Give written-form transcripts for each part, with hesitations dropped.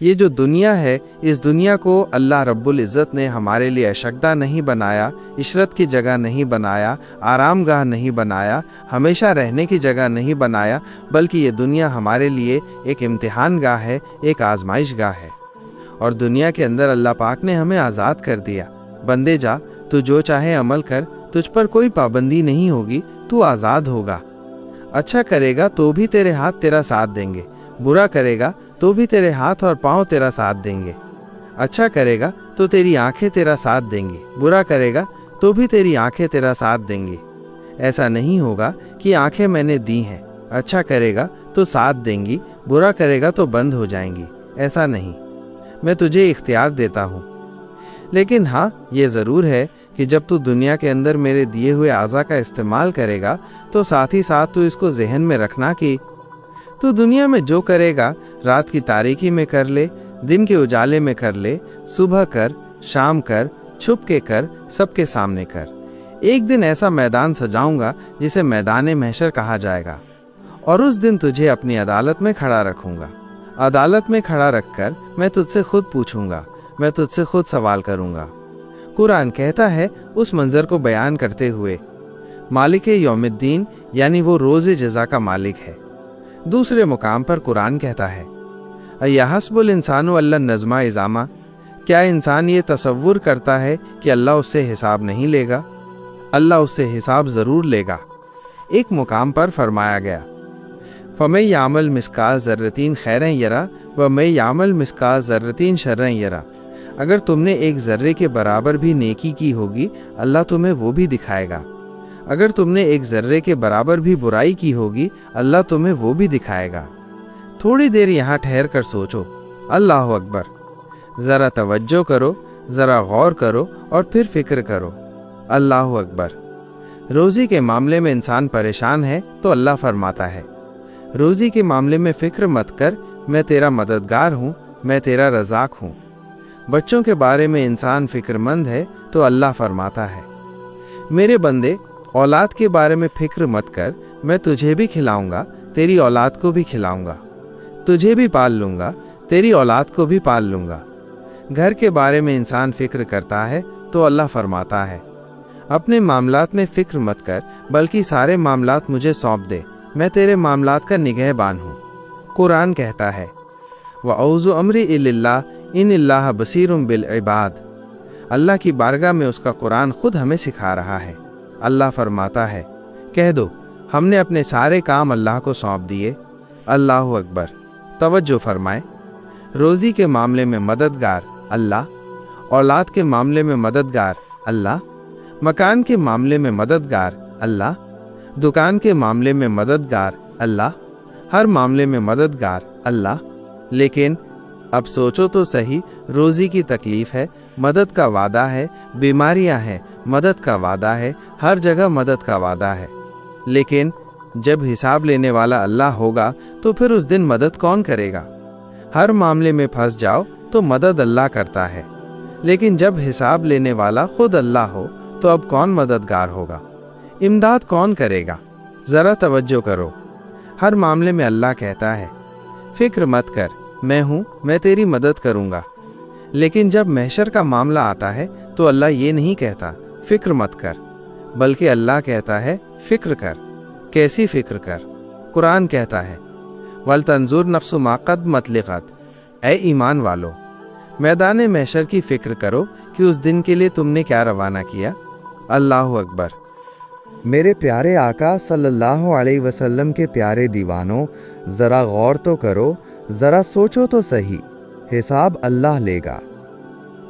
یہ جو دنیا ہے، اس دنیا کو اللہ رب العزت نے ہمارے لیے اشکدہ نہیں بنایا، عشرت کی جگہ نہیں بنایا، آرام گاہ نہیں بنایا، ہمیشہ رہنے کی جگہ نہیں بنایا، بلکہ یہ دنیا ہمارے لیے ایک امتحان گاہ ہے، ایک آزمائش گاہ ہے۔ اور دنیا کے اندر اللہ پاک نے ہمیں آزاد کر دیا، بندے جا تو جو چاہے عمل کر، تجھ پر کوئی پابندی نہیں ہوگی، تو آزاد ہوگا۔ اچھا کرے گا تو بھی تیرے ہاتھ تیرا ساتھ دیں گے، برا کرے گا تو بھی تیرے ہاتھ اور پاؤں تیرا ساتھ دیں گے۔ اچھا کرے گا تو تیری آنکھیں تیرا ساتھ دیں گی، برا کرے گا تو بھی تیری آنکھیں تیرا ساتھ دیں گی۔ ایسا نہیں ہوگا کہ آنکھیں میں نے دی ہیں، اچھا کرے گا تو ساتھ دیں گی، برا کرے گا تو بند ہو جائیں گی۔ ایسا نہیں، میں تجھے اختیار دیتا ہوں۔ لیکن ہاں، یہ ضرور ہے کہ جب تو دنیا کے اندر میرے دیے ہوئے اعضاء کا استعمال کرے گا تو ساتھ ہی ساتھ تو اس کو ذہن میں رکھنا کہ تو دنیا میں جو کرے گا، رات کی تاریکی میں کر لے، دن کے اجالے میں کر لے، صبح کر، شام کر، چھپ کے کر، سب کے سامنے کر۔ ایک دن ایسا میدان سجاؤں گا جسے میدان محشر کہا جائے گا، اور اس دن تجھے اپنی عدالت میں کھڑا رکھوں گا۔ عدالت میں کھڑا رکھ کر میں تجھ سے خود پوچھوں گا، میں تجھ سے خود سوال کروں گا۔ قرآن کہتا ہے اس منظر کو بیان کرتے ہوئے، مالک یوم الدین، یعنی وہ روز جزا کا مالک ہے۔ دوسرے مقام پر قرآن کہتا ہے، اَیَحْسَبُ الْإِنسَانُ أَلَّن نَّجْمَعَ عِظَامَهُ، کیا انسان یہ تصور کرتا ہے کہ اللہ اس سے حساب نہیں لے گا؟ اللہ اس سے حساب ضرور لے گا۔ ایک مقام پر فرمایا گیا، فَمَن يَعْمَلْ مِثْقَالَ ذَرَّةٍ خَيْرًا يَرَهُ وَمَن يَعْمَلْ مِثْقَالَ ذَرَّةٍ شَرًّا يَرَهُ، اگر تم نے ایک ذرے کے برابر بھی نیکی کی ہوگی، اللہ تمہیں وہ بھی دکھائے گا۔ اگر تم نے ایک ذرے کے برابر بھی برائی کی ہوگی، اللہ تمہیں وہ بھی دکھائے گا۔ تھوڑی دیر یہاں ٹھہر کر سوچو، اللہ اکبر، ذرا توجہ کرو، ذرا غور کرو اور پھر فکر کرو۔ اللہ اکبر۔ روزی کے معاملے میں انسان پریشان ہے تو اللہ فرماتا ہے، روزی کے معاملے میں فکر مت کر، میں تیرا مددگار ہوں، میں تیرا رزاق ہوں۔ بچوں کے بارے میں انسان فکر مند ہے تو اللہ فرماتا ہے، میرے بندے اولاد کے بارے میں فکر مت کر، میں تجھے بھی کھلاؤں گا، تیری اولاد کو بھی کھلاؤں گا، تجھے بھی پال لوں گا، تیری اولاد کو بھی پال لوں گا۔ گھر کے بارے میں انسان فکر کرتا ہے تو اللہ فرماتا ہے، اپنے معاملات میں فکر مت کر، بلکہ سارے معاملات مجھے سونپ دے، میں تیرے معاملات کا نگہبان ہوں۔ قرآن کہتا ہے، وَأَعُوذُ أَمْرِي إِلَى اللَّهِ إِنَّ اللَّهَ بَصِيرٌ بِالْعِبَادِ، اللہ کی بارگاہ میں اس کا قرآن خود ہمیں سکھا رہا ہے۔ اللہ فرماتا ہے، کہہ دو ہم نے اپنے سارے کام اللہ کو سونپ دیے۔ اللہ اکبر۔ توجہ فرمائے، روزی کے معاملے میں مددگار اللہ، اولاد کے معاملے میں مددگار اللہ، مکان کے معاملے میں مددگار اللہ، دکان کے معاملے میں مددگار اللہ، ہر معاملے میں مددگار اللہ۔ لیکن اب سوچو تو صحیح، روزی کی تکلیف ہے، مدد کا وعدہ ہے، بیماریاں ہیں، مدد کا وعدہ ہے، ہر جگہ مدد کا وعدہ ہے۔ لیکن جب حساب لینے والا اللہ ہوگا تو پھر اس دن مدد کون کرے گا؟ ہر معاملے میں پھنس جاؤ تو مدد اللہ کرتا ہے، لیکن جب حساب لینے والا خود اللہ ہو تو اب کون مددگار ہوگا؟ امداد کون کرے گا؟ ذرا توجہ کرو، ہر معاملے میں اللہ کہتا ہے، فکر مت کر، میں ہوں، میں تیری مدد کروں گا۔ لیکن جب محشر کا معاملہ آتا ہے تو اللہ یہ نہیں کہتا فکر مت کر، بلکہ اللہ کہتا ہے فکر کر۔ کیسی فکر کر؟ قرآن کہتا ہے، وَلْتَنْظُرْ نَفْسُ مَا قَدَّمَتْ لِغَدٍ، اے ایمان والو، میدان محشر کی فکر کرو کہ اس دن کے لیے تم نے کیا روانہ کیا۔ اللہ اکبر۔ میرے پیارے آقا صلی اللہ علیہ وسلم کے پیارے دیوانوں، ذرا غور تو کرو، ذرا سوچو تو صحیح، حساب اللہ لے گا،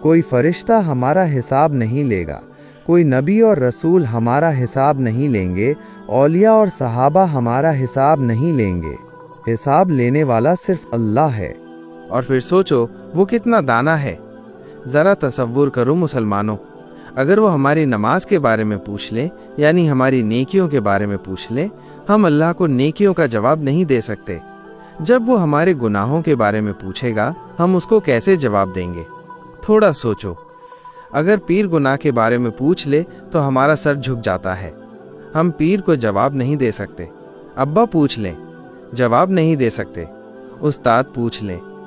کوئی فرشتہ ہمارا حساب نہیں لے گا، کوئی نبی اور رسول ہمارا حساب نہیں لیں گے، اولیاء اور صحابہ ہمارا حساب نہیں لیں گے، حساب لینے والا صرف اللہ ہے۔ اور پھر سوچو وہ کتنا دانا ہے۔ ذرا تصور کرو مسلمانوں، اگر وہ ہماری نماز کے بارے میں پوچھ لیں، یعنی ہماری نیکیوں کے بارے میں پوچھ لیں، ہم اللہ کو نیکیوں کا جواب نہیں دے سکتے۔ جب وہ ہمارے گناہوں کے بارے میں پوچھے گا، ہم اس کو کیسے جواب دیں گے؟ تھوڑا سوچو، اگر پیر گناہ کے بارے میں پوچھ لے تو ہمارا سر جھک جاتا ہے، ہم پیر کو جواب نہیں دے سکتے۔ ابا پوچھ لیں، جواب نہیں دے سکتے۔ استاد پوچھ لیں،